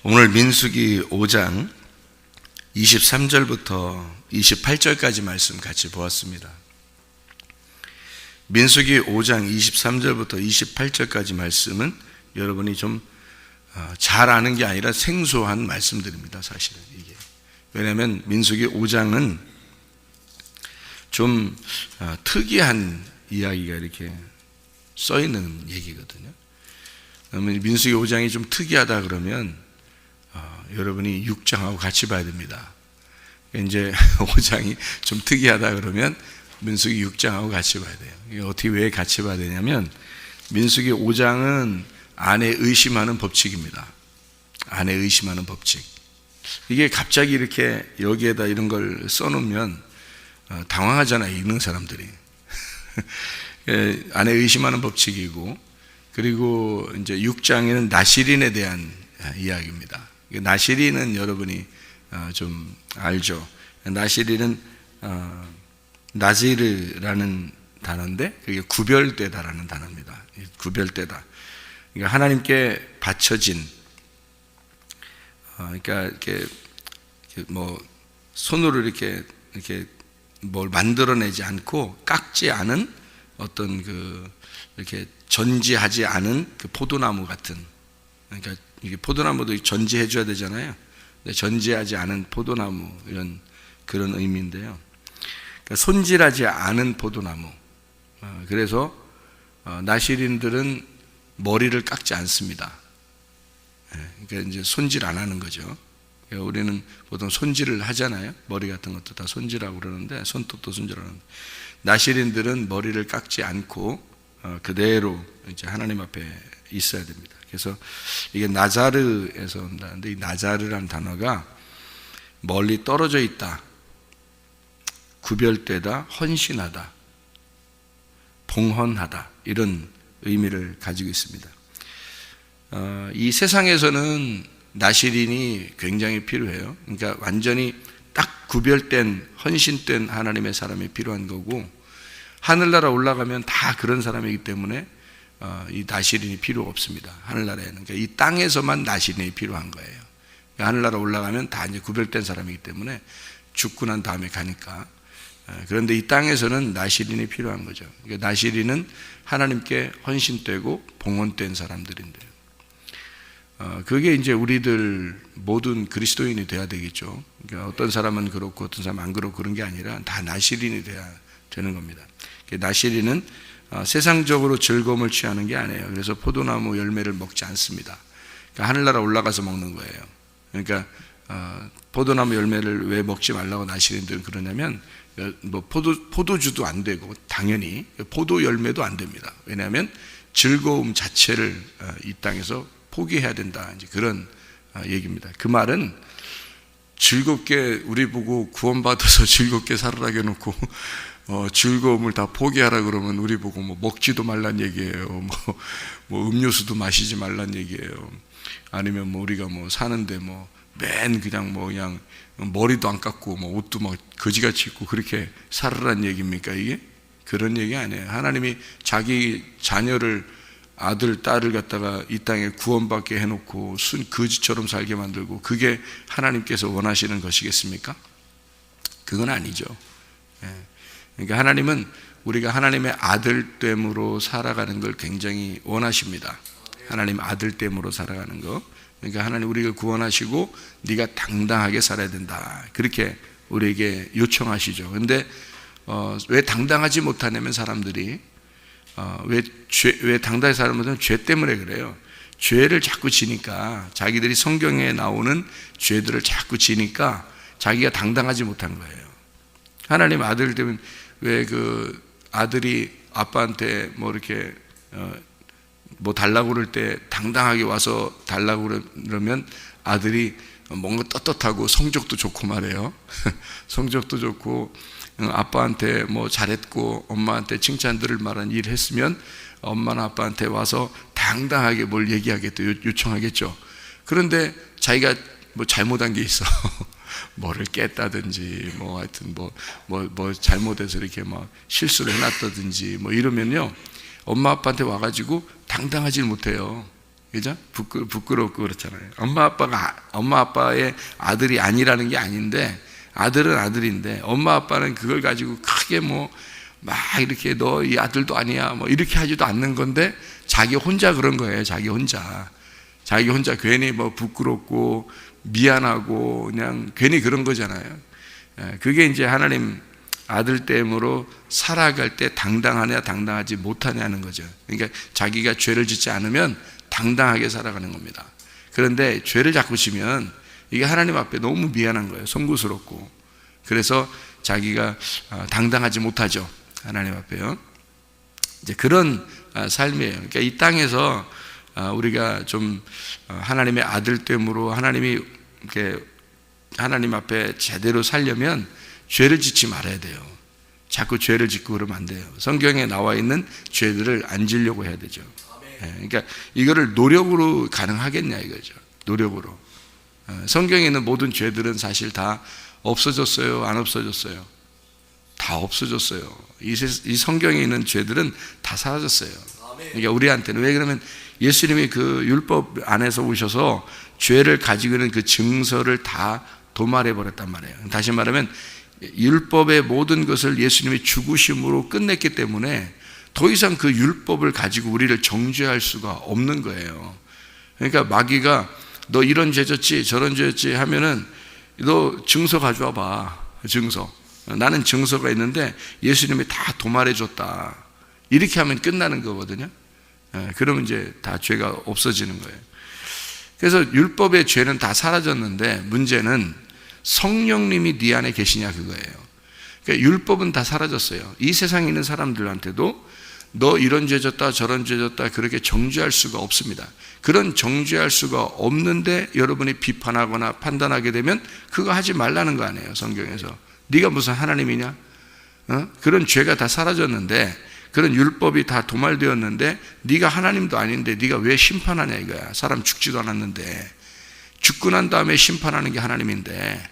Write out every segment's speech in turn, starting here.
오늘 민수기 5장 23절부터 28절까지 말씀 같이 보았습니다. 민수기 5장 23절부터 28절까지 말씀은 여러분이 좀 잘 아는 게 아니라 생소한 말씀들입니다. 사실은 이게. 왜냐하면 민수기 5장은 좀 특이한 이야기가 이렇게 써 있는 얘기거든요. 그러면 민수기 5장이 좀 특이하다 그러면 여러분이 6장하고 같이 봐야 됩니다. 이제 5장이 좀 특이하다 그러면 민수기 6장하고 같이 봐야 돼요. 이게 어떻게 왜 같이 봐야 되냐면 민수기 5장은 아내 의심하는 법칙입니다. 아내 의심하는 법칙. 이게 갑자기 이렇게 여기에다 이런 걸 써놓으면 당황하잖아요. 읽는 사람들이. 아내 의심하는 법칙이고, 그리고 이제 6장에는 나실인에 대한 이야기입니다. 나실인은 여러분이 좀 알죠. 나실인은 나지르라는 단어인데 그게 구별되다라는 단어입니다. 구별되다. 그러니까 하나님께 바쳐진, 그러니까 이렇게 뭐 손으로 이렇게 뭘 만들어내지 않고 깎지 않은 어떤 이렇게 전지하지 않은 그 포도나무 같은, 그러니까 이게 포도나무도 전지해 줘야 되잖아요. 근데 전지하지 않은 포도나무, 그런 의미인데요. 그러니까 손질하지 않은 포도나무. 그래서 나실인들은 머리를 깎지 않습니다. 그러니까 이제 손질 안 하는 거죠. 그러니까 우리는 보통 손질을 하잖아요. 머리 같은 것도 다 손질하고 그러는데, 손톱도 손질하는데, 나실인들은 머리를 깎지 않고 그대로 이제 하나님 앞에 있어야 됩니다. 그래서 이게 나자르에서 온다는데, 이 나자르라는 단어가 멀리 떨어져 있다, 구별되다, 헌신하다, 봉헌하다, 이런 의미를 가지고 있습니다. 이 세상에서는 나실인이 굉장히 필요해요. 그러니까 완전히 딱 구별된, 헌신된 하나님의 사람이 필요한 거고, 하늘나라 올라가면 다 그런 사람이기 때문에 이 나실인이 필요 없습니다. 하늘나라에는. 그러니까 이 땅에서만 나실인이 필요한 거예요. 그러니까 하늘나라 올라가면 다 이제 구별된 사람이기 때문에 죽고 난 다음에 가니까. 그런데 이 땅에서는 나실인이 필요한 거죠. 그러니까 나실인은 하나님께 헌신되고 봉헌된 사람들인데요. 그게 이제 우리들 모든 그리스도인이 돼야 되겠죠. 그러니까 어떤 사람은 그렇고 어떤 사람은 안 그렇고 그런 게 아니라 다 나실인이 돼야 되는 겁니다. 나실인은 세상적으로 즐거움을 취하는 게 아니에요. 그래서 포도나무 열매를 먹지 않습니다. 그러니까 하늘나라 올라가서 먹는 거예요. 그러니까 포도나무 열매를 왜 먹지 말라고 나실인들은 그러냐면, 뭐 포도주도 안 되고 당연히 포도 열매도 안 됩니다. 왜냐하면 즐거움 자체를 이 땅에서 포기해야 된다, 이제 그런 얘기입니다. 그 말은 즐겁게 우리 보고 구원받아서 즐겁게 살으라고 해놓고 즐거움을 다 포기하라 그러면 우리 보고 뭐 먹지도 말란 얘기예요. 뭐 음료수도 마시지 말란 얘기예요. 아니면 뭐 우리가 뭐 사는데 뭐 그냥 머리도 안 깎고 뭐 옷도 막 거지같이 입고 그렇게 살으란 얘기입니까? 이게 그런 얘기 아니에요. 하나님이 자기 자녀를, 아들, 딸을 갖다가 이 땅에 구원받게 해놓고 거지처럼 살게 만들고, 그게 하나님께서 원하시는 것이겠습니까? 그건 아니죠. 그러니까 하나님은 우리가 하나님의 아들됨으로 살아가는 걸 굉장히 원하십니다. 하나님 아들됨으로 살아가는 거. 그러니까 하나님 우리를 구원하시고 네가 당당하게 살아야 된다, 그렇게 우리에게 요청하시죠. 그런데 왜 당당하지 못하냐면 사람들이 왜 당당히 살지 못하면 죄 때문에 그래요. 죄를 자꾸 지니까, 자기들이 성경에 나오는 죄들을 자꾸 지니까 자기가 당당하지 못한 거예요. 하나님 아들 되면 왜 그 아들이 아빠한테 뭐 이렇게 뭐 달라고 그럴 때 당당하게 와서 달라고 그러면 아들이 뭔가 떳떳하고 성적도 좋고 말해요. 성적도 좋고 아빠한테 뭐 잘했고 엄마한테 칭찬 들을 만한 일을 했으면 엄마나 아빠한테 와서 당당하게 뭘 얘기하겠다, 요청하겠죠. 그런데 자기가 뭐 잘못한 게 있어. 뭐를 깼다든지 뭐 하여튼 뭐 잘못해서 이렇게 막 실수를 해놨다든지 뭐 이러면요, 엄마 아빠한테 와가지고 당당하지 못해요. 그죠? 부끄럽고 그렇잖아요. 엄마 아빠의 아들이 아니라는 게 아닌데, 아들은 아들인데, 엄마 아빠는 그걸 가지고 크게 막 이렇게 너 이 아들도 아니야, 이렇게 하지도 않는 건데, 자기 혼자 그런 거예요, 자기 혼자 괜히 부끄럽고, 미안하고, 그냥 괜히 그런 거잖아요. 그게 이제 하나님 아들됨으로 살아갈 때 당당하냐, 당당하지 못하냐는 거죠. 그러니까 자기가 죄를 짓지 않으면 당당하게 살아가는 겁니다. 그런데 죄를 자꾸 지면 이게 하나님 앞에 너무 미안한 거예요. 송구스럽고. 그래서 자기가 당당하지 못하죠. 하나님 앞에요. 이제 그런 삶이에요. 그러니까 이 땅에서 우리가 좀 하나님의 아들됨으로 하나님이 이렇게 하나님 앞에 제대로 살려면 죄를 짓지 말아야 돼요. 자꾸 죄를 짓고 그러면 안 돼요. 성경에 나와 있는 죄들을 안 지려고 해야 되죠. 그러니까 이거를 노력으로 가능하겠냐 이거죠. 노력으로. 성경에 있는 모든 죄들은 사실 다 없어졌어요? 안 없어졌어요? 다 없어졌어요. 이 성경에 있는 죄들은 다 사라졌어요. 그러니까 우리한테는, 왜 그러면 예수님이 그 율법 안에서 오셔서 죄를 가지고 있는 그 증서를 다 도말해 버렸단 말이에요. 다시 말하면 율법의 모든 것을 예수님이 죽으심으로 끝냈기 때문에 더 이상 그 율법을 가지고 우리를 정죄할 수가 없는 거예요. 그러니까 마귀가 너 이런 죄 졌지 저런 죄 졌지 하면은 너 증서 가져와 봐. 증서. 나는 증서가 있는데 예수님이 다 도말해 줬다. 이렇게 하면 끝나는 거거든요. 그러면 이제 다 죄가 없어지는 거예요. 그래서 율법의 죄는 다 사라졌는데 문제는 성령님이 네 안에 계시냐 그거예요. 그러니까 율법은 다 사라졌어요. 이 세상에 있는 사람들한테도 너 이런 죄 졌다 저런 죄 졌다 그렇게 정죄할 수가 없습니다. 그런 정죄할 수가 없는데 여러분이 비판하거나 판단하게 되면 그거 하지 말라는 거 아니에요. 성경에서. 네가 무슨 하나님이냐? 그런 죄가 다 사라졌는데, 그런 율법이 다 도말되었는데 네가 하나님도 아닌데 네가 왜 심판하냐 이거야. 사람 죽지도 않았는데. 죽고 난 다음에 심판하는 게 하나님인데,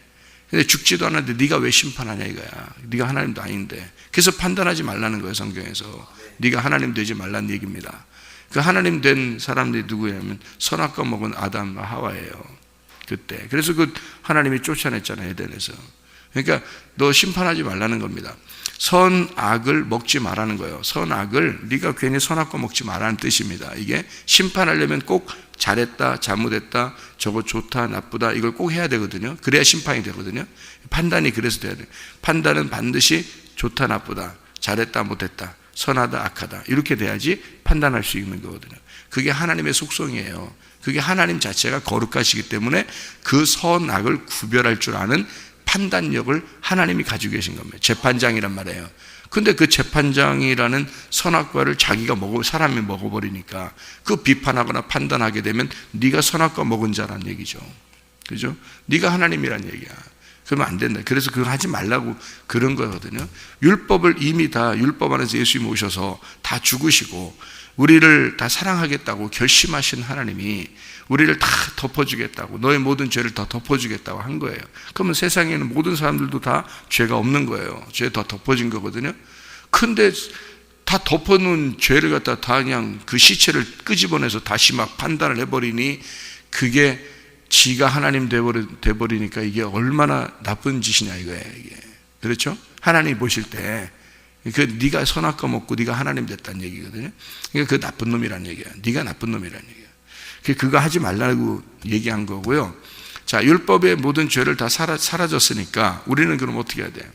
근데 죽지도 않았는데 네가 왜 심판하냐 이거야. 네가 하나님도 아닌데. 그래서 판단하지 말라는 거예요. 성경에서. 네가 하나님 되지 말라는 얘기입니다. 그 하나님 된 사람들이 누구냐면 선악과 먹은 아담과 하와예요. 그때. 그래서 그 하나님이 쫓아냈잖아요. 에덴에서. 그러니까 너 심판하지 말라는 겁니다. 선악을 먹지 말라는 거예요. 선악을 네가 괜히 선악과 먹지 말라는 뜻입니다. 이게 심판하려면 꼭 잘했다, 잘못했다, 저거 좋다, 나쁘다 이걸 꼭 해야 되거든요. 그래야 심판이 되거든요. 판단이 그래서 돼야 돼요. 판단은 반드시 좋다, 나쁘다, 잘했다, 못했다, 선하다, 악하다 이렇게 돼야지 판단할 수 있는 거거든요. 그게 하나님의 속성이에요. 그게 하나님 자체가 거룩하시기 때문에 그 선악을 구별할 줄 아는 판단력을 하나님이 가지고 계신 겁니다. 재판장이란 말이에요. 근데 그 재판장이라는 선악과를 사람이 먹어버리니까 그 비판하거나 판단하게 되면 네가 선악과 먹은 자란 얘기죠. 그죠? 네가 하나님이란 얘기야. 그러면 안 된다. 그래서 그거 하지 말라고 그런 거거든요. 율법을 이미 다 율법 안에서 예수님이 오셔서 다 죽으시고 우리를 다 사랑하겠다고 결심하신 하나님이 우리를 다 덮어주겠다고, 너의 모든 죄를 다 덮어주겠다고 한 거예요. 그러면 세상에 있는 모든 사람들도 다 죄가 없는 거예요. 죄 다 덮어진 거거든요. 근데 다 덮어놓은 죄를 갖다 다 그냥 그 시체를 끄집어내서 다시 막 판단을 해버리니 그게 지가 하나님 돼버리니까 이게 얼마나 나쁜 짓이냐 이거예요. 이게. 그렇죠? 하나님 보실 때 네가 선악과 먹고 네가 하나님 됐다는 얘기거든요. 그러니까 그 나쁜 놈이라는 얘기야. 네가 나쁜 놈이라는 얘기야. 그거 하지 말라고 얘기한 거고요. 자, 율법의 모든 죄를 다 사라졌으니까 우리는 그럼 어떻게 해야 돼요?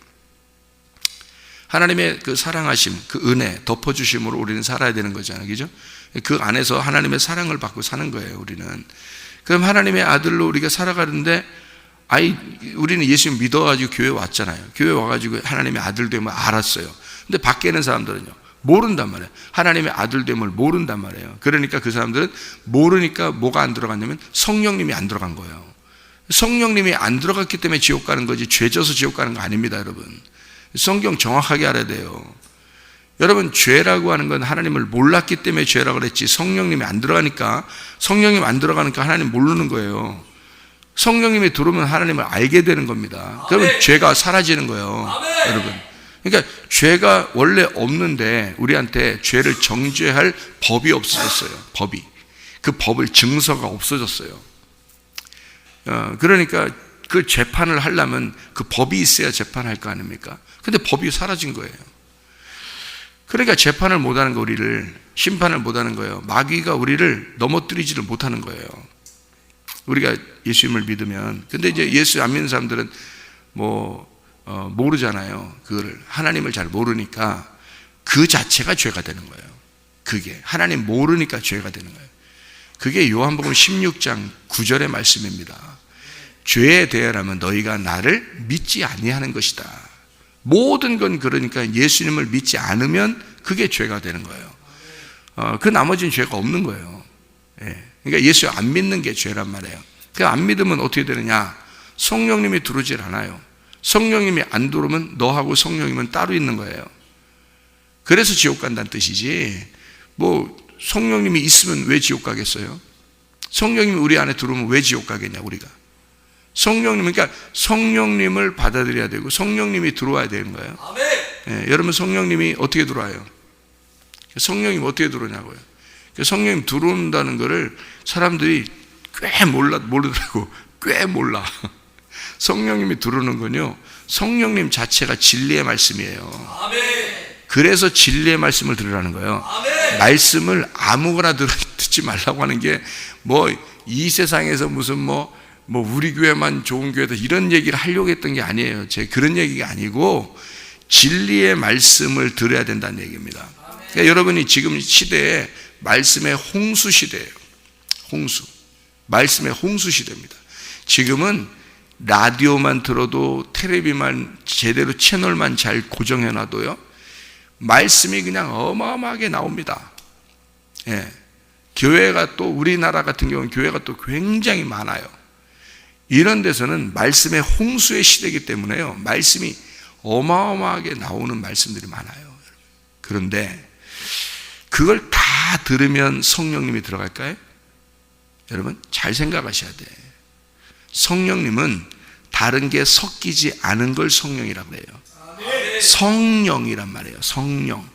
하나님의 그 사랑하심, 그 은혜, 덮어주심으로 우리는 살아야 되는 거잖아요. 그죠? 그 안에서 하나님의 사랑을 받고 사는 거예요, 우리는. 그럼 하나님의 아들로 우리가 살아가는데, 우리는 예수님 믿어가지고 교회 왔잖아요. 교회 와가지고 하나님의 아들 됨을 알았어요. 근데 밖에 있는 사람들은요, 모른단 말이에요. 하나님의 아들됨을 모른단 말이에요. 그러니까 그 사람들은 모르니까 뭐가 안 들어갔냐면 성령님이 안 들어간 거예요. 성령님이 안 들어갔기 때문에 지옥 가는 거지 죄 져서 지옥 가는 거 아닙니다, 여러분. 성경 정확하게 알아야 돼요. 여러분, 죄라고 하는 건 하나님을 몰랐기 때문에 죄라고 그랬지, 성령님이 안 들어가니까 하나님 모르는 거예요. 성령님이 들어오면 하나님을 알게 되는 겁니다. 그러면 죄가 사라지는 거예요. 여러분, 그러니까 죄가 원래 없는데 우리한테 죄를 정죄할 법이 없어졌어요. 법이. 그 법을 증서가 없어졌어요. 그러니까 그 재판을 하려면 그 법이 있어야 재판할 거 아닙니까? 근데 법이 사라진 거예요. 그러니까 재판을 못하는 거, 우리를 심판을 못하는 거예요. 마귀가 우리를 넘어뜨리지를 못하는 거예요. 우리가 예수님을 믿으면. 근데 이제 예수 안 믿는 사람들은 모르잖아요. 그거를 하나님을 잘 모르니까 그 자체가 죄가 되는 거예요. 그게 하나님 모르니까 죄가 되는 거예요. 그게 요한복음 16장 9절의 말씀입니다. 죄에 대하라면 너희가 나를 믿지 아니하는 것이다. 모든 건 그러니까 예수님을 믿지 않으면 그게 죄가 되는 거예요. 그 나머지는 죄가 없는 거예요. 그러니까 예수 안 믿는 게 죄란 말이에요. 그 안 믿으면 어떻게 되느냐? 성령님이 들어오질 않아요. 성령님이 안 들어오면 너하고 성령님은 따로 있는 거예요. 그래서 지옥 간다는 뜻이지, 성령님이 있으면 왜 지옥 가겠어요? 성령님이 우리 안에 들어오면 왜 지옥 가겠냐, 우리가? 그러니까 성령님을 받아들여야 되고 성령님이 들어와야 되는 거예요. 여러분, 성령님이 어떻게 들어와요? 성령님이 어떻게 들어오냐고요? 성령님 들어온다는 거를 사람들이 꽤 모르더라고. 꽤 몰라. 성령님이 들어오는 건요, 성령님 자체가 진리의 말씀이에요. 그래서 진리의 말씀을 들으라는 거예요. 말씀을 아무거나 듣지 말라고 하는 게 이 세상에서 무슨 우리 교회만 좋은 교회다 이런 얘기를 하려고 했던 게 아니에요. 그런 얘기가 아니고 진리의 말씀을 들어야 된다는 얘기입니다. 그러니까 여러분이 지금 시대에 말씀의 홍수 시대예요. 말씀의 홍수 시대입니다. 지금은 라디오만 들어도, 텔레비만 제대로 채널만 잘 고정해놔도요, 말씀이 그냥 어마어마하게 나옵니다. 교회가 또, 우리나라 같은 경우는 교회가 또 굉장히 많아요. 이런 데서는 말씀의 홍수의 시대이기 때문에요, 말씀이 어마어마하게 나오는 말씀들이 많아요. 그런데 그걸 다 들으면 성령님이 들어갈까요? 여러분, 잘 생각하셔야 돼. 성령님은 다른 게 섞이지 않은 걸 성령이라고 해요. 성령이란 말이에요. 성령.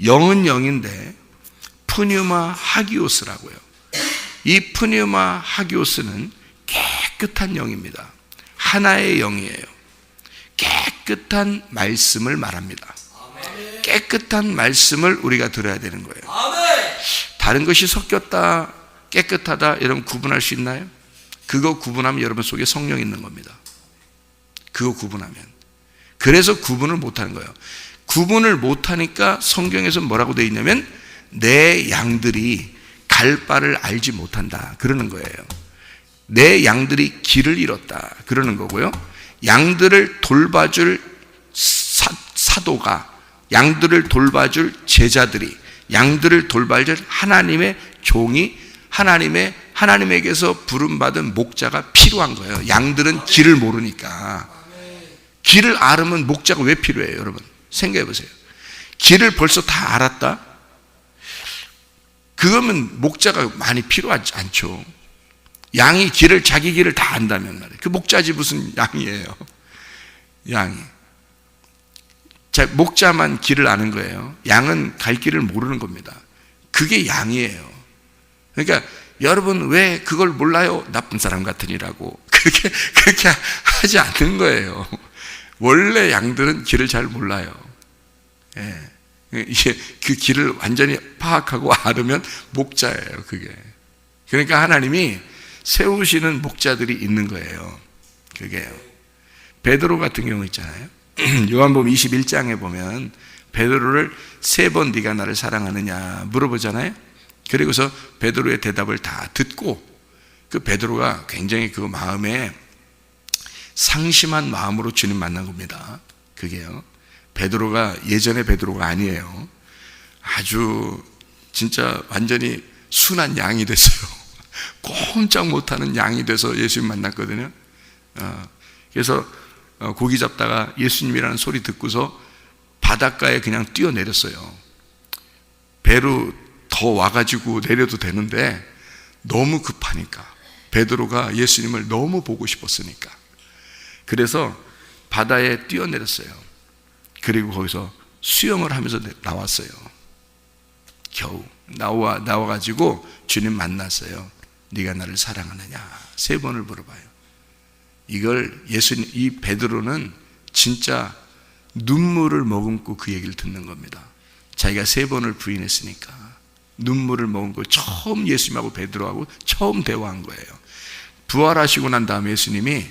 영은 영인데 푸뉴마 하기오스라고요. 이 푸뉴마 하기오스는 깨끗한 영입니다. 하나의 영이에요. 깨끗한 말씀을 말합니다. 깨끗한 말씀을 우리가 들어야 되는 거예요. 다른 것이 섞였다, 깨끗하다, 여러분 구분할 수 있나요? 그거 구분하면 여러분 속에 성령이 있는 겁니다. 그거 구분하면. 그래서 구분을 못하는 거예요. 구분을 못하니까 성경에서 뭐라고 되어 있냐면 내 양들이 갈 바를 알지 못한다 그러는 거예요. 내 양들이 길을 잃었다 그러는 거고요. 양들을 돌봐줄 사도가, 양들을 돌봐줄 제자들이, 양들을 돌봐줄 하나님의 종이, 하나님에게서 부름받은 목자가 필요한 거예요. 양들은 길을 모르니까. 길을 알으면 목자가 왜 필요해요? 여러분 생각해 보세요. 길을 벌써 다 알았다? 그러면 목자가 많이 필요하지 않죠. 양이 자기 길을 다 안다면 말이에요. 그 목자지 무슨 양이에요. 양이. 자, 목자만 길을 아는 거예요. 양은 갈 길을 모르는 겁니다. 그게 양이에요. 그러니까 여러분 왜 그걸 몰라요? 나쁜 사람 같으니라고 그렇게 하지 않는 거예요. 원래 양들은 길을 잘 몰라요. 이게 그 길을 완전히 파악하고 알으면 목자예요. 그게. 그러니까 하나님이 세우시는 목자들이 있는 거예요. 그게요. 베드로 같은 경우 있잖아요. 요한복음 21장에 보면 베드로를 3번 네가 나를 사랑하느냐 물어보잖아요. 그리고서 베드로의 대답을 다 듣고 그 베드로가 굉장히 그 마음에 상심한 마음으로 주님 만난 겁니다. 그게요. 베드로가 예전의 베드로가 아니에요. 아주 진짜 완전히 순한 양이 됐어요. 꼼짝 못하는 양이 돼서 예수님 만났거든요. 그래서 고기 잡다가 예수님이라는 소리 듣고서 바닷가에 그냥 뛰어내렸어요. 배로 더 와가지고 내려도 되는데 너무 급하니까, 베드로가 예수님을 너무 보고 싶었으니까. 그래서 바다에 뛰어내렸어요. 그리고 거기서 수영을 하면서 나왔어요. 겨우 나와가지고 주님 만났어요. 네가 나를 사랑하느냐 3번을 물어봐요. 이걸 이 베드로는 진짜 눈물을 머금고 그 얘기를 듣는 겁니다. 자기가 3번을 부인했으니까 눈물을 머금고 처음 예수님하고 베드로하고 처음 대화한 거예요. 부활하시고 난 다음에 예수님이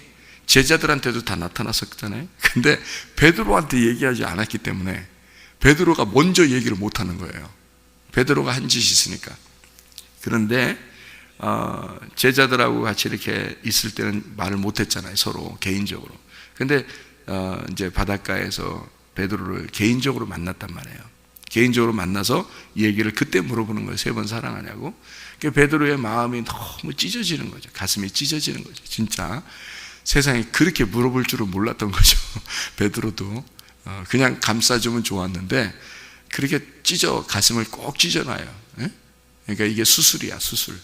제자들한테도 다 나타났었잖아요. 근데 베드로한테 얘기하지 않았기 때문에 베드로가 먼저 얘기를 못하는 거예요. 베드로가 한 짓이 있으니까. 그런데 제자들하고 같이 이렇게 있을 때는 말을 못했잖아요. 서로 개인적으로. 근데 이제 바닷가에서 베드로를 개인적으로 만났단 말이에요. 개인적으로 만나서 얘기를 그때 물어보는 거예요. 3번 사랑하냐고. 베드로의 마음이 너무 찢어지는 거죠. 가슴이 찢어지는 거죠. 진짜 세상에 그렇게 물어볼 줄은 몰랐던 거죠. 베드로도 그냥 감싸주면 좋았는데 그렇게 가슴을 꼭 찢어놔요. 그러니까 이게 수술이야, 수술.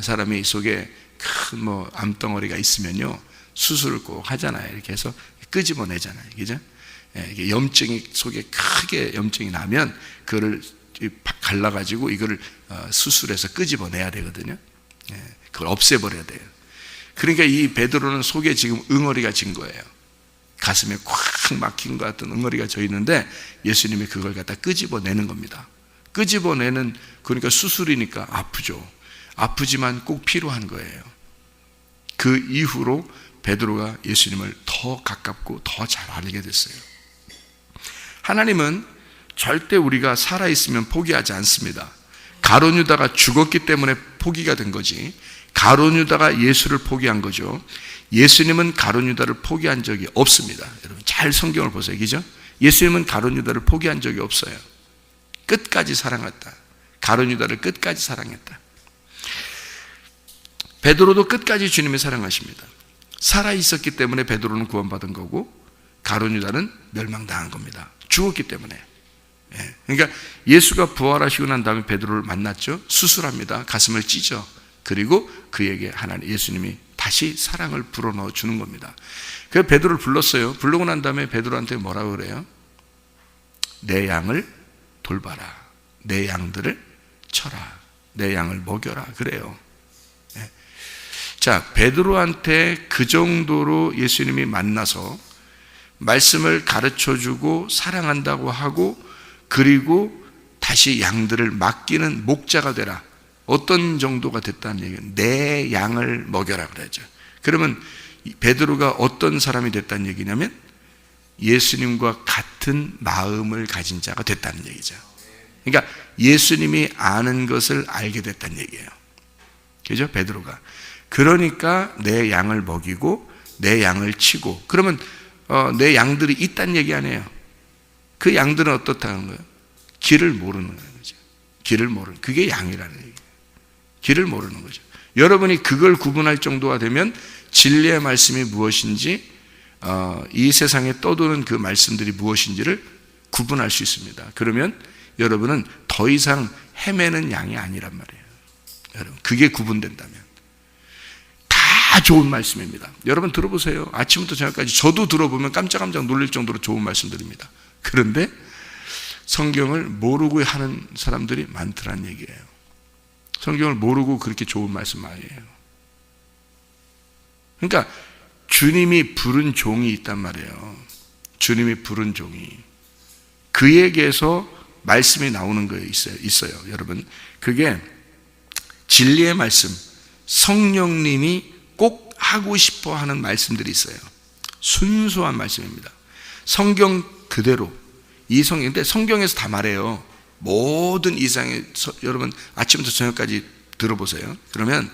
사람이 속에 큰 암덩어리가 있으면요 수술을 꼭 하잖아요. 이렇게 해서 끄집어내잖아요. 그죠? 이게 염증이 속에 크게 염증이 나면 그거를 갈라가지고 이거를 수술해서 끄집어내야 되거든요. 그걸 없애버려야 돼요. 그러니까 이 베드로는 속에 지금 응어리가 진 거예요. 가슴에 꽉 막힌 것 같은 응어리가 져 있는데 예수님이 그걸 갖다 끄집어내는 겁니다. 끄집어내는, 그러니까 수술이니까 아프죠. 아프지만 꼭 필요한 거예요. 그 이후로 베드로가 예수님을 더 가깝고 더 잘 알게 됐어요. 하나님은 절대 우리가 살아있으면 포기하지 않습니다. 가룟 유다가 죽었기 때문에 포기가 된 거지, 가룟 유다가 예수를 포기한 거죠. 예수님은 가룟 유다를 포기한 적이 없습니다. 여러분 잘 성경을 보세요. 그죠? 예수님은 가룟 유다를 포기한 적이 없어요. 끝까지 사랑했다. 가룟 유다를 끝까지 사랑했다. 베드로도 끝까지 주님을 사랑하십니다. 살아있었기 때문에 베드로는 구원받은 거고 가룟 유다는 멸망당한 겁니다. 죽었기 때문에. 그러니까 예수가 부활하시고 난 다음에 베드로를 만났죠. 수술합니다. 가슴을 찢어. 그리고 그에게 예수님이 다시 사랑을 불어넣어 주는 겁니다. 그래서 베드로를 불렀어요. 부르고 난 다음에 베드로한테 뭐라고 그래요? 내 양을 돌봐라. 내 양들을 쳐라. 내 양을 먹여라. 그래요. 자, 베드로한테 그 정도로 예수님이 만나서 말씀을 가르쳐주고 사랑한다고 하고 그리고 다시 양들을 맡기는 목자가 되라. 어떤 정도가 됐다는 얘기는 내 양을 먹여라 그러죠. 그러면 베드로가 어떤 사람이 됐다는 얘기냐면 예수님과 같은 마음을 가진 자가 됐다는 얘기죠. 그러니까 예수님이 아는 것을 알게 됐다는 얘기예요. 그죠? 베드로가. 그러니까 내 양을 먹이고 내 양을 치고, 그러면 내 양들이 있다는 얘기 아니에요. 그 양들은 어떻다는 거예요? 길을 모르는 거죠. 길을 모르는, 그게 양이라는 얘기예요. 길을 모르는 거죠. 여러분이 그걸 구분할 정도가 되면 진리의 말씀이 무엇인지, 이 세상에 떠도는 그 말씀들이 무엇인지를 구분할 수 있습니다. 그러면 여러분은 더 이상 헤매는 양이 아니란 말이에요. 여러분, 그게 구분된다면 다 좋은 말씀입니다. 여러분 들어보세요. 아침부터 저녁까지 저도 들어보면 깜짝깜짝 놀랄 정도로 좋은 말씀들입니다. 그런데 성경을 모르고 하는 사람들이 많더란 얘기예요. 성경을 모르고 그렇게 좋은 말씀 많이 해요. 그러니까 주님이 부른 종이 있단 말이에요. 주님이 부른 종이, 그에게서 말씀이 나오는 거에 있어요. 여러분, 그게 진리의 말씀, 성령님이 꼭 하고 싶어 하는 말씀들이 있어요. 순수한 말씀입니다. 성경 그대로, 이 성경인데 성경에서 다 말해요. 모든 이상의, 여러분 아침부터 저녁까지 들어보세요. 그러면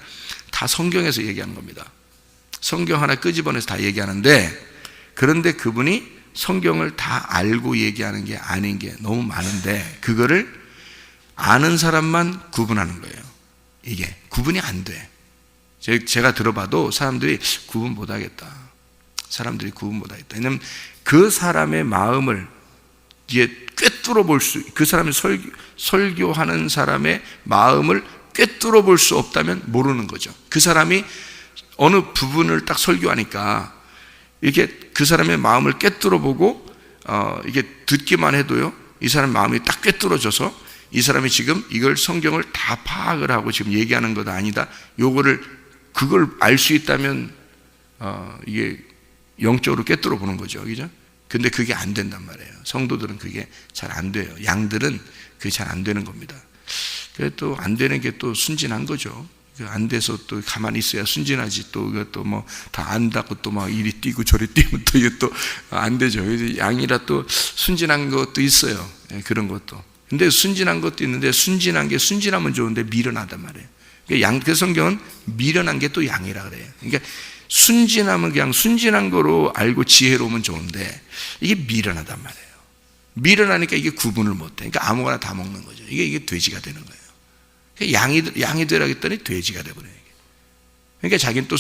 다 성경에서 얘기하는 겁니다. 성경 하나 끄집어내서 다 얘기하는데, 그런데 그분이 성경을 다 알고 얘기하는 게 아닌 게 너무 많은데 그거를 아는 사람만 구분하는 거예요. 이게 구분이 안 돼. 제가 들어봐도 사람들이 구분 못하겠다. 사람들이 구분 못하겠다. 왜냐하면 그 사람의 마음을 이게 꿰뚫어 볼 수, 그 사람이 설교하는 사람의 마음을 꿰뚫어 볼 수 없다면 모르는 거죠. 그 사람이 어느 부분을 딱 설교하니까 이렇게 그 사람의 마음을 꿰뚫어 보고 이게 듣기만 해도요, 이 사람 마음이 딱 꿰뚫어져서 이 사람이 지금 이걸 성경을 다 파악을 하고 지금 얘기하는 것 아니다. 그걸 알 수 있다면 이게 영적으로 꿰뚫어 보는 거죠, 그죠? 근데 그게 안 된단 말이에요. 성도들은 그게 잘 안 돼요. 양들은 그게 잘 안 되는 겁니다. 그래 또 안 되는 게 또 순진한 거죠. 안 돼서 또 가만히 있어야 순진하지. 또 이것도 뭐 다 안다고 또 막 이리 뛰고 저리 뛰면 또 이게 또 안 되죠. 양이라 또 순진한 것도 있어요. 그런 것도. 근데 순진한 것도 있는데 순진한 게 순진하면 좋은데 미련하단 말이에요. 그 성경은 미련한 게 또 양이라 그래요. 그러니까 순진하면 그냥 순진한 거로 알고 지혜로우면 좋은데 이게 미련하단 말이에요. 미련하니까 이게 구분을 못해. 그러니까 아무거나 다 먹는 거죠. 이게 돼지가 되는 거예요. 양이 되라 했더니 돼지가 돼버려요. 그러니까 자기는 또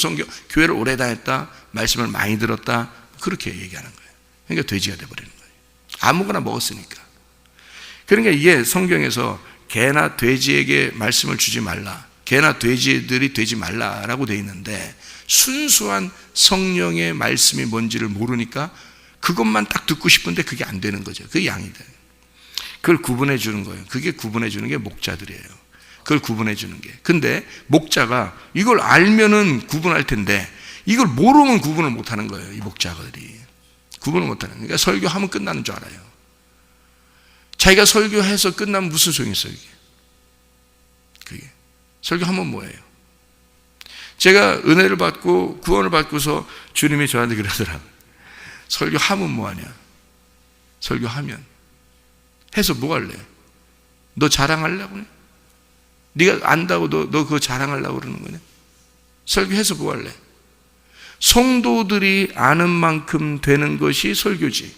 교회를 오래 다녔다, 말씀을 많이 들었다, 그렇게 얘기하는 거예요. 그러니까 돼지가 돼버리는 거예요. 아무거나 먹었으니까. 그러니까 이게 성경에서 개나 돼지에게 말씀을 주지 말라, 개나 돼지들이 되지 말라라고 돼 있는데 순수한 성령의 말씀이 뭔지를 모르니까 그것만 딱 듣고 싶은데 그게 안 되는 거죠. 그게 양이 돼요. 그걸 구분해 주는 거예요. 그게 구분해 주는 게 목자들이에요. 그걸 구분해 주는 게. 근데 목자가 이걸 알면은 구분할 텐데 이걸 모르면 구분을 못 하는 거예요. 이 목자들이. 구분을 못 하는. 그러니까 설교하면 끝나는 줄 알아요. 자기가 설교해서 끝나면 무슨 소용이 있어요, 이게? 그게. 설교하면 뭐예요? 제가 은혜를 받고 구원을 받고서 주님이 저한테 그러더라고요. 설교하면 뭐하냐? 설교하면. 해서 뭐 할래? 너 자랑하려고 그래? 네가 안다고 너 그거 자랑하려고 그러는 거냐? 설교해서 뭐 할래? 성도들이 아는 만큼 되는 것이 설교지.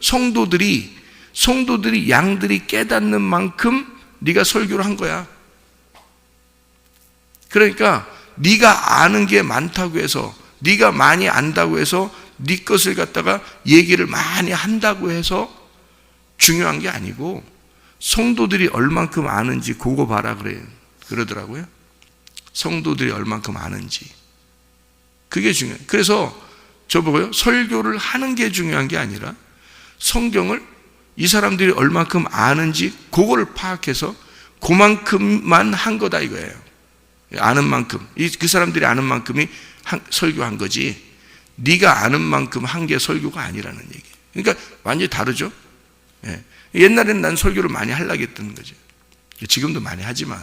성도들이 양들이 깨닫는 만큼 네가 설교를 한 거야. 그러니까 네가 아는 게 많다고 해서, 네가 많이 안다고 해서 네 것을 갖다가 얘기를 많이 한다고 해서 중요한 게 아니고 성도들이 얼만큼 아는지 그거 봐라 그러더라고요. 성도들이 얼만큼 아는지. 그게 중요해요. 그래서 저보고요, 설교를 하는 게 중요한 게 아니라 성경을 이 사람들이 얼만큼 아는지 그거를 파악해서 그만큼만 한 거다 이거예요. 아는 만큼. 그 사람들이 아는 만큼이 설교한 거지 네가 아는 만큼 한 게 설교가 아니라는 얘기. 그러니까 완전히 다르죠. 예. 옛날에는 난 설교를 많이 하려고 했던 거죠. 지금도 많이 하지만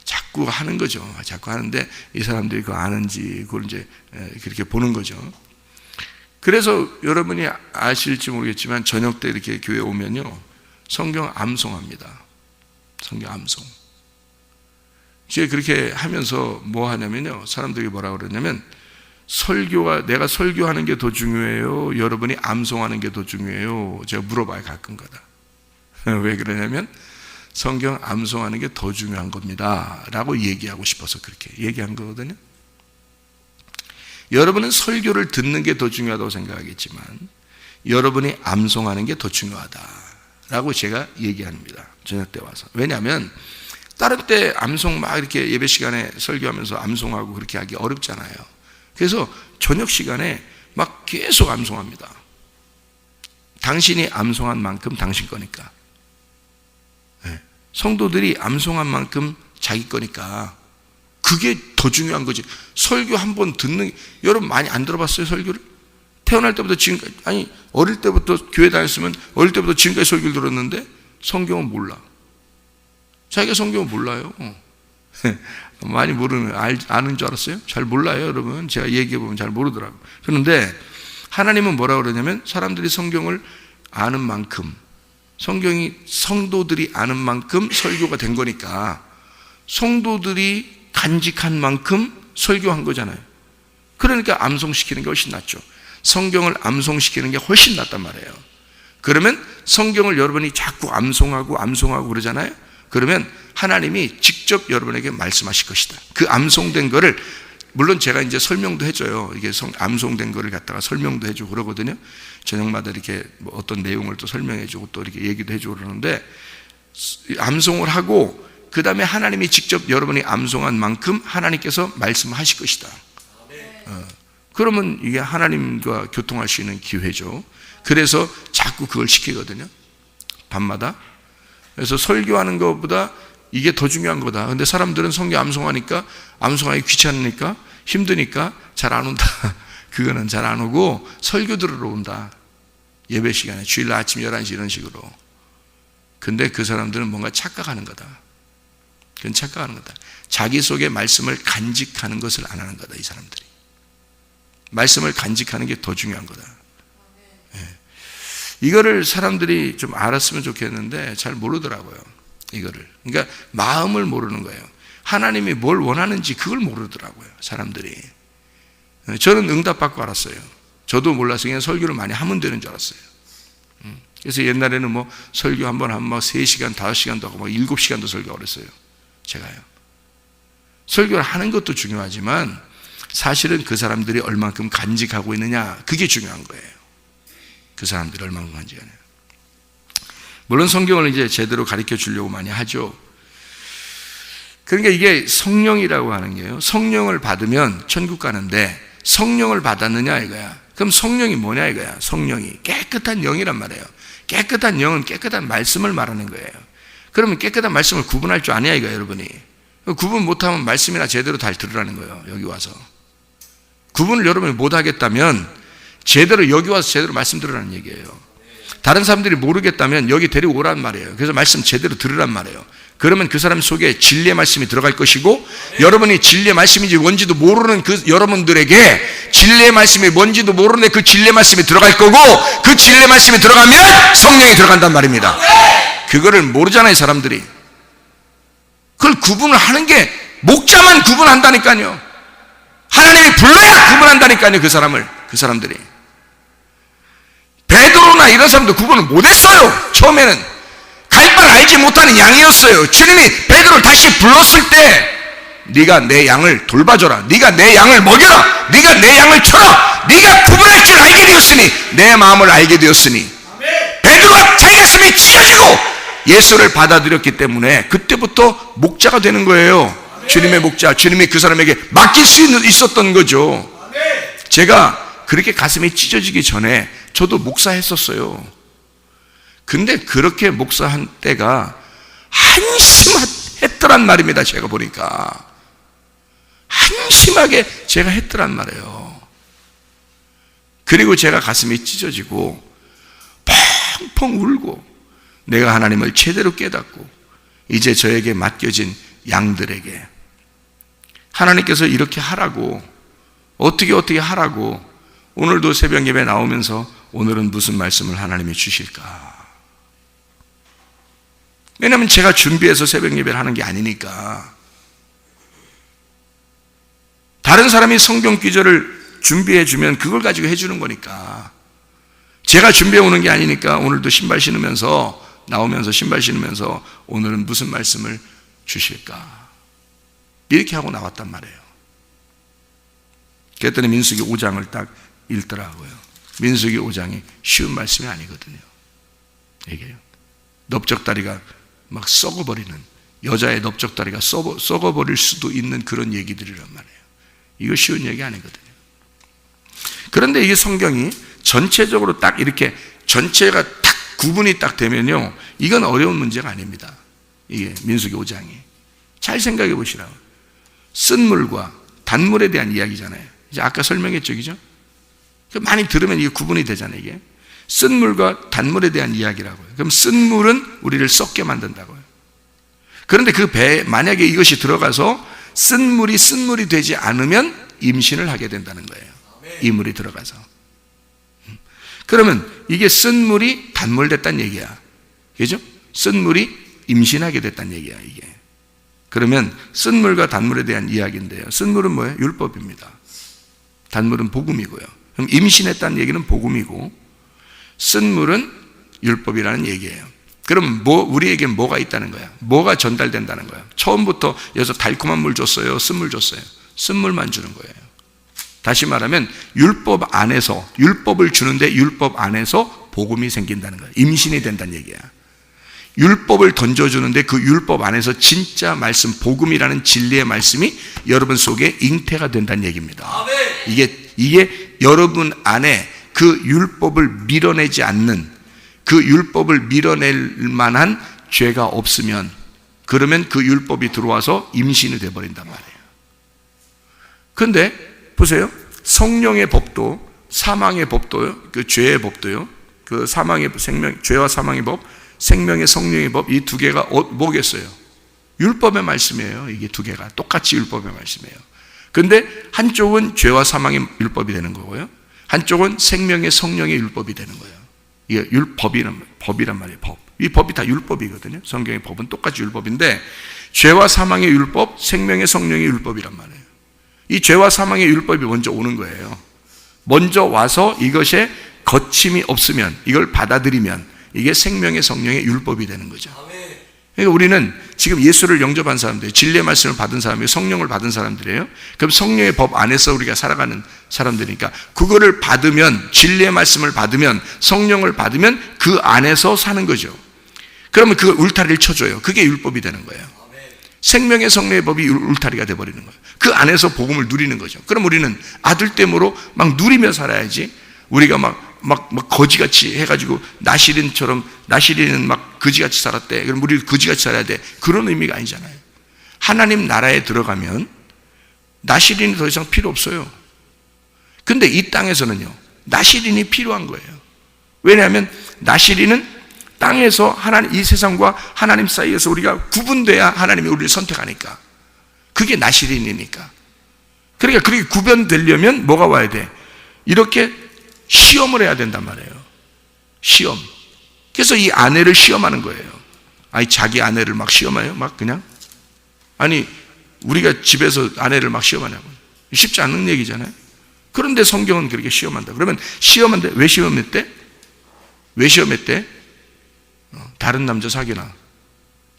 자꾸 하는 거죠. 자꾸 하는데 이 사람들이 그거 아는지 그걸 이제 그렇게 보는 거죠. 그래서 여러분이 아실지 모르겠지만 저녁 때 이렇게 교회 오면요, 성경 암송합니다. 성경 암송. 제가 그렇게 하면서 뭐 하냐면요, 사람들이 뭐라 그러냐면 내가 설교하는 게 더 중요해요, 여러분이 암송하는 게 더 중요해요? 제가 물어봐요, 가끔가다. 왜 그러냐면 성경 암송하는 게 더 중요한 겁니다 라고 얘기하고 싶어서 그렇게 얘기한 거거든요. 여러분은 설교를 듣는 게 더 중요하다고 생각하겠지만 여러분이 암송하는 게 더 중요하다라고 제가 얘기합니다, 저녁 때 와서. 왜냐하면 다른 때 암송 막 이렇게 예배 시간에 설교하면서 암송하고 그렇게 하기 어렵잖아요. 그래서 저녁 시간에 막 계속 암송합니다. 당신이 암송한 만큼 당신 거니까. 네. 성도들이 암송한 만큼 자기 거니까 그게 더 중요한 거지. 설교 한 번 듣는, 여러분 많이 안 들어봤어요, 설교를? 태어날 때부터 지금까지, 아니 어릴 때부터 교회 다녔으면 어릴 때부터 지금까지 설교를 들었는데 성경은 몰라. 자기가 성경은 몰라요. 많이 모르는, 아는 줄 알았어요? 잘 몰라요, 여러분. 제가 얘기해보면 잘 모르더라고요. 그런데 하나님은 뭐라 그러냐면 사람들이 성경을 아는 만큼, 성경이 성도들이 아는 만큼 설교가 된 거니까 성도들이 간직한 만큼 설교한 거잖아요. 그러니까 암송시키는 게 훨씬 낫죠. 성경을 암송시키는 게 훨씬 낫단 말이에요. 그러면 성경을 여러분이 자꾸 암송하고 그러잖아요. 그러면 하나님이 직접 여러분에게 말씀하실 것이다. 그 암송된 거를, 물론 제가 이제 설명도 해줘요. 이게 암송된 거를 갖다가 설명도 해주고 그러거든요. 저녁마다 이렇게 뭐 어떤 내용을 또 설명해주고 또 이렇게 얘기도 해주고 그러는데, 암송을 하고 그 다음에 하나님이 직접 여러분이 암송한 만큼 하나님께서 말씀하실 것이다. 그러면 이게 하나님과 교통할 수 있는 기회죠. 그래서 자꾸 그걸 시키거든요. 밤마다 그래서 설교하는 것보다 이게 더 중요한 거다. 근데 사람들은 성경 암송하니까, 암송하기 귀찮으니까, 힘드니까 잘 안 온다. 그거는 잘 안 오고 설교 들으러 온다. 예배 시간에 주일날 아침 11시 이런 식으로. 근데 그 사람들은 뭔가 착각하는 거다. 그건 착각하는 거다. 자기 속에 말씀을 간직하는 것을 안 하는 거다. 이 사람들이 말씀을 간직하는 게 더 중요한 거다. 이거를 사람들이 좀 알았으면 좋겠는데 잘 모르더라고요. 이거를. 그러니까 마음을 모르는 거예요. 하나님이 뭘 원하는지 그걸 모르더라고요. 사람들이. 저는 응답받고 알았어요. 저도 몰라서 그냥 설교를 많이 하면 되는 줄 알았어요. 그래서 옛날에는 뭐 설교 한 번 하면 막 3시간, 5시간도 하고 막 7시간도 설교하고 그랬어요. 제가요. 설교를 하는 것도 중요하지만 사실은 그 사람들이 얼만큼 간직하고 있느냐, 그게 중요한 거예요. 그 사람들이 얼만큼 간직하냐. 물론 성경을 이제 제대로 가르쳐 주려고 많이 하죠. 그러니까 이게 성령이라고 하는 게요. 성령을 받으면 천국 가는데 성령을 받았느냐 이거야. 그럼 성령이 뭐냐 이거야. 성령이 깨끗한 영이란 말이에요. 깨끗한 영은 깨끗한 말씀을 말하는 거예요. 그러면 깨끗한 말씀을 구분할 줄 아냐 이거야, 여러분이. 구분 못하면 말씀이나 제대로 잘 들으라는 거예요. 여기 와서 구분을 여러분이 못하겠다면 제대로 여기 와서 제대로 말씀 들으라는 얘기예요. 다른 사람들이 모르겠다면 여기 데리고 오란 말이에요. 그래서 말씀 제대로 들으란 말이에요. 그러면 그 사람 속에 진리의 말씀이 들어갈 것이고, 여러분이 진리의 말씀인지 뭔지도 모르는 그 여러분들에게 진리의 말씀이 뭔지도 모르는데 그 진리의 말씀이 들어갈 거고, 그 진리의 말씀이 들어가면 성령이 들어간단 말입니다. 그거를 모르잖아요, 사람들이. 그걸 구분을 하는 게 목자만 구분한다니까요. 하나님이 불러야 구분한다니까요. 그 사람들이. 베드로나 이런 사람도 구분을 못했어요. 처음에는 갈 바를 알지 못하는 양이었어요. 주님이 베드로를 다시 불렀을 때 네가 내 양을 돌봐줘라, 네가 내 양을 먹여라, 네가 내 양을 쳐라, 네가 구분할 줄 알게 되었으니, 내 마음을 알게 되었으니, 베드로가 자기 가슴이 찢어지고 예수를 받아들였기 때문에 그때부터 목자가 되는 거예요. 주님의 목자, 주님이 그 사람에게 맡길 수 있었던 거죠. 제가 그렇게 가슴이 찢어지기 전에 저도 목사했었어요. 근데 그렇게 목사한 때가 한심했더란 말입니다. 제가 보니까 한심하게 제가 했더란 말이에요. 그리고 제가 가슴이 찢어지고 펑펑 울고 내가 하나님을 제대로 깨닫고 이제 저에게 맡겨진 양들에게 하나님께서 이렇게 하라고, 어떻게 하라고, 오늘도 새벽 예배 나오면서 오늘은 무슨 말씀을 하나님이 주실까? 왜냐하면 제가 준비해서 새벽 예배를 하는 게 아니니까. 다른 사람이 성경 구절을 준비해 주면 그걸 가지고 해주는 거니까. 제가 준비해 오는 게 아니니까 오늘도 신발 신으면서 나오면서 신발 신으면서 오늘은 무슨 말씀을 주실까? 이렇게 하고 나왔단 말이에요. 그랬더니 민수기 5장을 딱 읽더라고요. 민수기 5장이 쉬운 말씀이 아니거든요. 이게요. 넓적다리가 막 썩어버리는, 여자의 넓적다리가 썩어버릴 수도 있는 그런 얘기들이란 말이에요. 이거 쉬운 얘기 아니거든요. 그런데 이게 성경이 전체적으로 딱 이렇게 전체가 딱 구분이 딱 되면요, 이건 어려운 문제가 아닙니다. 이게 민수기 5장이 잘 생각해 보시라고. 쓴물과 단물에 대한 이야기잖아요. 이제 아까 설명했죠, 그죠? 많이 들으면 이게 구분이 되잖아요. 이게 쓴물과 단물에 대한 이야기라고요. 그럼 쓴물은 우리를 썩게 만든다고요. 그런데 그 배에 만약에 이것이 들어가서 쓴물이 되지 않으면 임신을 하게 된다는 거예요. 이 물이 들어가서. 그러면 이게 쓴물이 단물 됐다는 얘기야. 그죠? 쓴물이 임신하게 됐다는 얘기야, 이게. 그러면 쓴물과 단물에 대한 이야기인데요. 쓴물은 뭐예요? 율법입니다. 단물은 복음이고요. 그럼 임신했다는 얘기는 복음이고, 쓴물은 율법이라는 얘기예요. 그럼 우리에게 뭐가 있다는 거야? 뭐가 전달된다는 거야? 처음부터 여기서 달콤한 물 줬어요? 쓴물 줬어요? 쓴물만 주는 거예요. 다시 말하면 율법 안에서, 율법을 주는데 율법 안에서 복음이 생긴다는 거야. 임신이 된다는 얘기야. 율법을 던져주는데 그 율법 안에서 진짜 말씀, 복음이라는 진리의 말씀이 여러분 속에 잉태가 된다는 얘기입니다. 이게 여러분 안에 그 율법을 밀어내지 않는, 그 율법을 밀어낼 만한 죄가 없으면, 그러면 그 율법이 들어와서 임신이 돼버린단 말이에요. 그런데 보세요. 성령의 법도 사망의 법도요, 그 죄의 법도요, 그 사망의 생명, 죄와 사망의 법, 생명의 성령의 법, 이 두 개가 뭐겠어요? 율법의 말씀이에요. 이게 두 개가 똑같이 율법의 말씀이에요. 그런데 한쪽은 죄와 사망의 율법이 되는 거고요, 한쪽은 생명의 성령의 율법이 되는 거예요. 이게 법이란 말이에요. 법. 이 법이 다 율법이거든요. 성경의 법은 똑같이 율법인데, 죄와 사망의 율법, 생명의 성령의 율법이란 말이에요. 이 죄와 사망의 율법이 먼저 오는 거예요. 먼저 와서 이것에 거침이 없으면, 이걸 받아들이면 이게 생명의 성령의 율법이 되는 거죠. 그러니까 우리는 지금 예수를 영접한 사람들, 진리의 말씀을 받은 사람이 성령을 받은 사람들이에요. 그럼 성령의 법 안에서 우리가 살아가는 사람들이니까, 그거를 받으면, 진리의 말씀을 받으면, 성령을 받으면 그 안에서 사는 거죠. 그러면 그 울타리를 쳐줘요. 그게 율법이 되는 거예요. 생명의 성령의 법이 울타리가 돼버리는 거예요. 그 안에서 복음을 누리는 거죠. 그럼 우리는 아들됨으로 막 누리며 살아야지, 우리가 막 거지같이 해가지고 나시린은 막 거지같이 살았대, 그럼 우리 거지같이 살아야 돼, 그런 의미가 아니잖아요. 하나님 나라에 들어가면 나시린이 더 이상 필요 없어요. 근데 이 땅에서는요, 나시린이 필요한 거예요. 왜냐하면 나시린은 땅에서 하나님, 이 세상과 하나님 사이에서 우리가 구분돼야 하나님이 우리를 선택하니까, 그게 나시린이니까. 그러니까 그렇게 구별되려면 뭐가 와야 돼? 이렇게 시험을 해야 된단 말이에요. 시험. 그래서 이 아내를 시험하는 거예요. 아니, 자기 아내를 막 시험해요? 막 그냥? 아니, 우리가 집에서 아내를 막 시험하냐고. 쉽지 않은 얘기잖아요. 그런데 성경은 그렇게 시험한다. 그러면 시험한데 왜 시험했대? 왜 시험했대? 다른 남자 사귀나?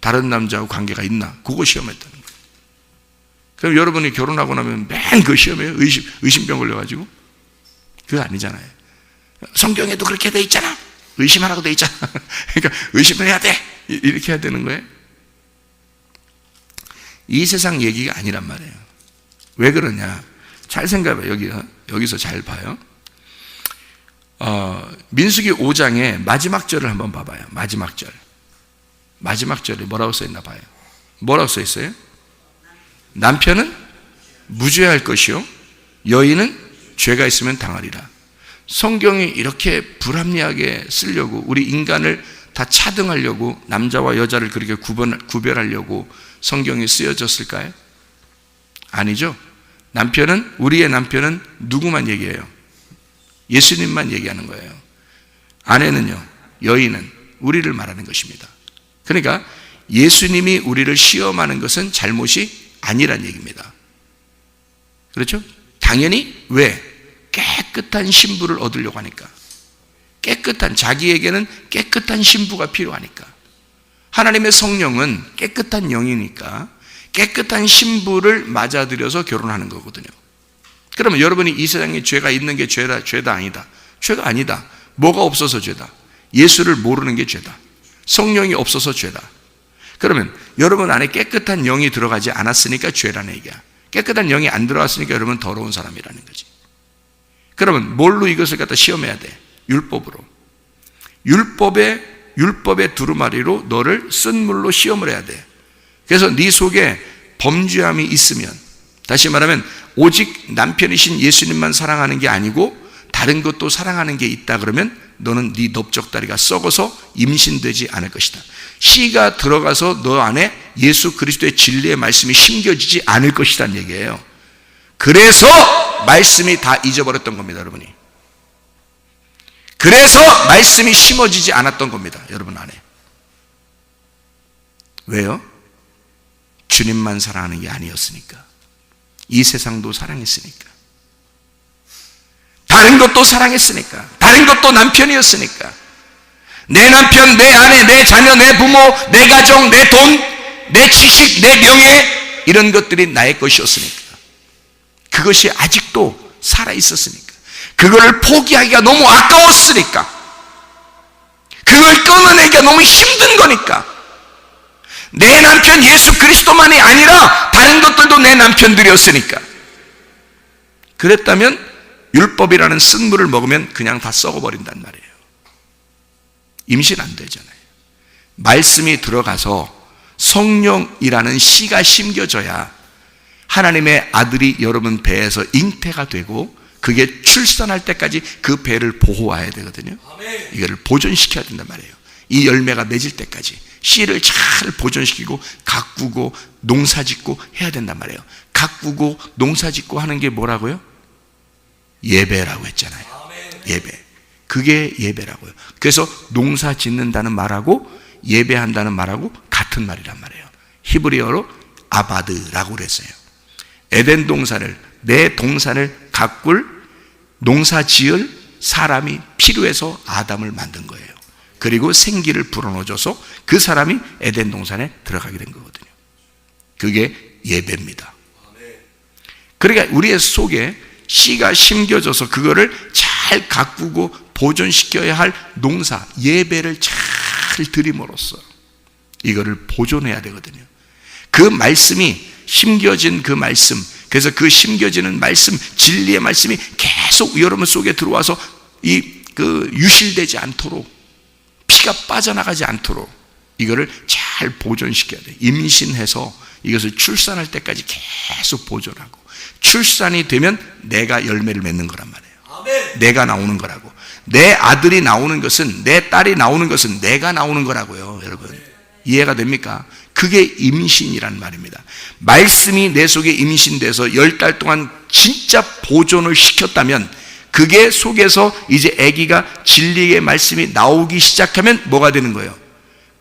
다른 남자하고 관계가 있나? 그거 시험했다는 거예요. 그럼 여러분이 결혼하고 나면 맨 그 시험해요? 의심병 걸려가지고? 그거 아니잖아요. 성경에도 그렇게 돼 있잖아. 의심하라고 돼 있잖아. 그러니까 의심을 해야 돼. 이렇게 해야 되는 거예요. 이 세상 얘기가 아니란 말이에요. 왜 그러냐? 잘 생각해봐요. 여기서 잘 봐요. 민수기 5장의 마지막 절을 한번 봐봐요. 마지막 절에 뭐라고 써있나 봐요. 뭐라고 써있어요? 남편은 무죄할 것이요, 여인은 죄가 있으면 당하리라. 성경이 이렇게 불합리하게 쓰려고, 우리 인간을 다 차등하려고, 남자와 여자를 그렇게 구별하려고 성경이 쓰여졌을까요? 아니죠. 우리의 남편은 누구만 얘기해요? 예수님만 얘기하는 거예요. 아내는요, 여인은 우리를 말하는 것입니다. 그러니까 예수님이 우리를 시험하는 것은 잘못이 아니란 얘기입니다. 그렇죠? 당연히 왜? 깨끗한 신부를 얻으려고 하니까. 자기에게는 깨끗한 신부가 필요하니까. 하나님의 성령은 깨끗한 영이니까 깨끗한 신부를 맞아들여서 결혼하는 거거든요. 그러면 여러분이 이 세상에 죄가 있는 게 죄다 아니다. 죄가 아니다. 뭐가 없어서 죄다? 예수를 모르는 게 죄다. 성령이 없어서 죄다. 그러면 여러분 안에 깨끗한 영이 들어가지 않았으니까 죄라는 얘기야. 깨끗한 영이 안 들어왔으니까 여러분 더러운 사람이라는 거지. 그러면 뭘로 이것을 갖다 시험해야 돼? 율법으로. 율법의 두루마리로 너를 쓴 물로 시험을 해야 돼. 그래서 네 속에 범죄함이 있으면, 다시 말하면 오직 남편이신 예수님만 사랑하는 게 아니고 다른 것도 사랑하는 게 있다 그러면 너는 네 넓적다리가 썩어서 임신되지 않을 것이다. 씨가 들어가서 너 안에 예수 그리스도의 진리의 말씀이 심겨지지 않을 것이라는 얘기예요. 그래서 말씀이 다 잊어버렸던 겁니다, 여러분이. 그래서 말씀이 심어지지 않았던 겁니다, 여러분 안에. 왜요? 주님만 사랑하는 게 아니었으니까. 이 세상도 사랑했으니까. 다른 것도 사랑했으니까. 다른 것도 남편이었으니까. 내 남편, 내 아내, 내 자녀, 내 부모, 내 가정, 내 돈, 내 지식, 내 명예, 이런 것들이 나의 것이었으니까. 그것이 아직도 살아있었으니까. 그거를 포기하기가 너무 아까웠으니까. 그걸 끊어내기가 너무 힘든 거니까. 내 남편 예수 그리스도만이 아니라 다른 것들도 내 남편들이었으니까. 그랬다면 율법이라는 쓴물을 먹으면 그냥 다 썩어버린단 말이에요. 임신 안 되잖아요. 말씀이 들어가서 성령이라는 씨가 심겨져야 하나님의 아들이 여러분 배에서 잉태가 되고 그게 출산할 때까지 그 배를 보호해야 되거든요. 이거를 보존시켜야 된단 말이에요. 이 열매가 맺을 때까지 씨를 잘 보존시키고 가꾸고 농사짓고 해야 된단 말이에요. 가꾸고 농사짓고 하는 게 뭐라고요? 예배라고 했잖아요. 예배. 그게 예배라고요. 그래서 농사 짓는다는 말하고 예배한다는 말하고 같은 말이란 말이에요. 히브리어로 아바드라고 그랬어요. 에덴 동산을, 내 동산을 가꿀 농사 지을 사람이 필요해서 아담을 만든 거예요. 그리고 생기를 불어넣어줘서 그 사람이 에덴 동산에 들어가게 된 거거든요. 그게 예배입니다. 그러니까 우리의 속에 씨가 심겨져서 그거를 잘 가꾸고 보존시켜야 할 농사, 예배를 잘 드림으로써 이거를 보존해야 되거든요. 그 말씀이 심겨진 그 말씀, 그래서 그 심겨지는 말씀, 진리의 말씀이 계속 여러분 속에 들어와서 유실되지 않도록, 피가 빠져나가지 않도록 이거를 잘 보존시켜야 돼요. 임신해서 이것을 출산할 때까지 계속 보존하고, 출산이 되면 내가 열매를 맺는 거란 말이에요. 아멘. 내가 나오는 거라고. 내 아들이 나오는 것은, 내 딸이 나오는 것은 내가 나오는 거라고요. 여러분 이해가 됩니까? 그게 임신이란 말입니다. 말씀이 내 속에 임신돼서 10달 동안 진짜 보존을 시켰다면, 그게 속에서 이제 아기가 진리의 말씀이 나오기 시작하면 뭐가 되는 거예요?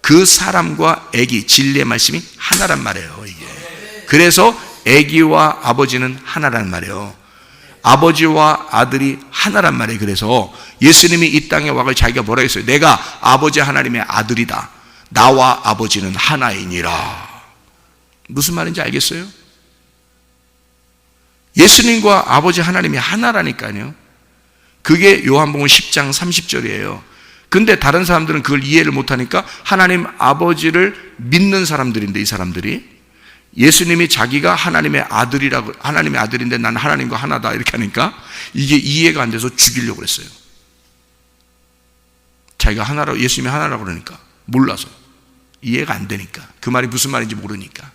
그 사람과 아기, 진리의 말씀이 하나란 말이에요. 이게. 그래서 아기와 아버지는 하나란 말이에요. 아버지와 아들이 하나란 말이에요. 그래서 예수님이 이 땅에 와서 자기가 뭐라 했어요? 내가 아버지 하나님의 아들이다. 나와 아버지는 하나이니라. 무슨 말인지 알겠어요? 예수님과 아버지 하나님이 하나라니까요. 그게 요한복음 10장 30절이에요. 근데 다른 사람들은 그걸 이해를 못하니까 하나님 아버지를 믿는 사람들인데, 이 사람들이 예수님이 자기가 하나님의 아들이라고, 하나님의 아들인데 난 하나님과 하나다 이렇게 하니까 이게 이해가 안 돼서 죽이려고 그랬어요. 자기가 하나라고, 예수님이 하나라고 그러니까 몰라서, 이해가 안 되니까, 그 말이 무슨 말인지 모르니까.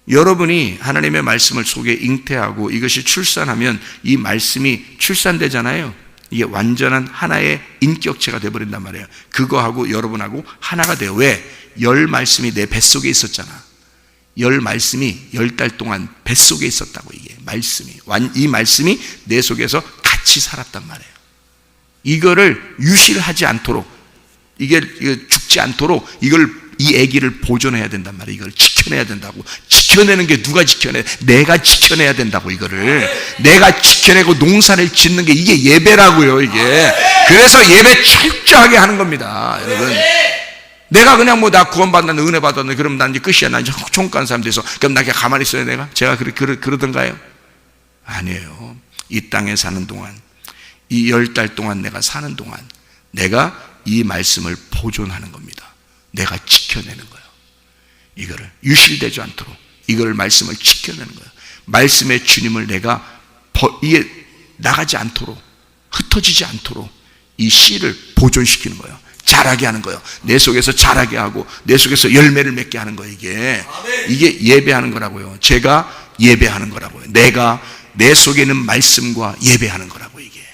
여러분이 하나님의 말씀을 속에 잉태하고 이것이 출산하면 이 말씀이 출산되잖아요. 이게 완전한 하나의 인격체가 되어버린단 말이에요. 그거하고 여러분하고 하나가 돼요. 왜? 열 말씀이 내 뱃속에 있었잖아. 열 말씀이 10달 동안 뱃속에 있었다고. 이게 말씀이, 이 말씀이 내 속에서 같이 살았단 말이에요. 이거를 유실하지 않도록, 이게 죽지 않도록 이 아기를 보존해야 된단 말이에요. 이걸 지켜내야 된다고. 지켜내는 게 누가 지켜내? 내가 지켜내야 된다고. 이거를 내가 지켜내고 농사를 짓는 게 이게 예배라고요. 이게. 그래서 예배 철저하게 하는 겁니다, 여러분. 내가 그냥 나 구원받는, 은혜 받았는데 그럼 난 이제 끝이야. 난 이제 총간 사람 돼서 그럼 나 그냥 가만히 있어요, 내가? 제가 그러던가요? 아니에요. 이 땅에 사는 동안, 이 10달 동안 내가 사는 동안 내가 이 말씀을 보존하는 겁니다. 내가 지켜내는 거예요. 이거를 유실되지 않도록 이거를 말씀을 지켜내는 거예요. 말씀의 주님을 내가 이게 나가지 않도록, 흩어지지 않도록 이 씨를 보존시키는 거예요. 자라게 하는 거예요. 내 속에서 자라게 하고 내 속에서 열매를 맺게 하는 거예요. 이게 예배하는 거라고요. 제가 예배하는 거라고요. 내가 내 속에 있는 말씀과 예배하는 거라고. 이게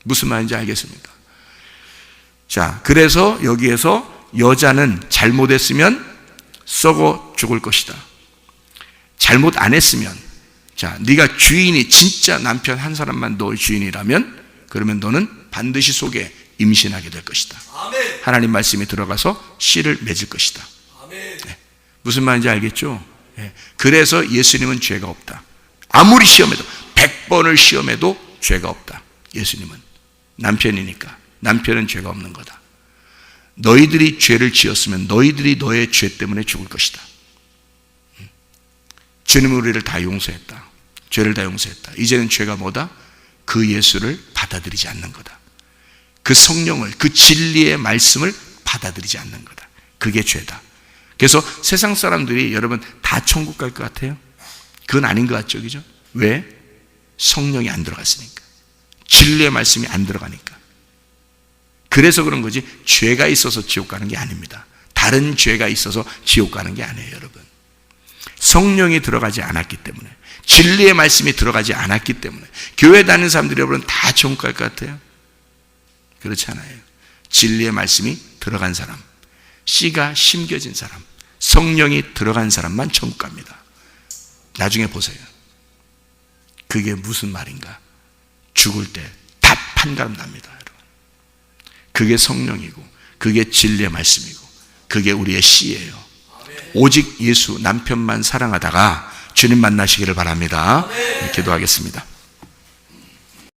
무슨 말인지 알겠습니까? 자, 그래서 여기에서 여자는 잘못했으면 썩어 죽을 것이다. 잘못 안 했으면, 자, 네가 주인이 진짜 남편 한 사람만 너의 주인이라면 그러면 너는 반드시 속에 임신하게 될 것이다. 아멘. 하나님 말씀이 들어가서 씨를 맺을 것이다. 아멘. 네. 무슨 말인지 알겠죠? 네. 그래서 예수님은 죄가 없다. 아무리 시험해도 100번을 시험해도 죄가 없다. 예수님은 남편이니까. 남편은 죄가 없는 거다. 너희들이 죄를 지었으면 너희들이 너의 죄 때문에 죽을 것이다. 주님은 우리를 다 용서했다. 죄를 다 용서했다. 이제는 죄가 뭐다? 그 예수를 받아들이지 않는 거다. 그 성령을, 그 진리의 말씀을 받아들이지 않는 거다. 그게 죄다. 그래서 세상 사람들이 여러분 다 천국 갈 것 같아요? 그건 아닌 것 같죠, 그죠? 왜? 성령이 안 들어갔으니까. 진리의 말씀이 안 들어가니까. 그래서 그런 거지 죄가 있어서 지옥 가는 게 아닙니다. 다른 죄가 있어서 지옥 가는 게 아니에요, 여러분. 성령이 들어가지 않았기 때문에, 진리의 말씀이 들어가지 않았기 때문에. 교회 다니는 사람들이 여러분 다 지옥 갈 것 같아요? 그렇지 않아요. 진리의 말씀이 들어간 사람, 씨가 심겨진 사람, 성령이 들어간 사람만 천국 갑니다. 나중에 보세요. 그게 무슨 말인가? 죽을 때 답 한 가름 납니다, 여러분. 그게 성령이고, 그게 진리의 말씀이고, 그게 우리의 씨예요. 오직 예수 남편만 사랑하다가 주님 만나시기를 바랍니다. 기도하겠습니다.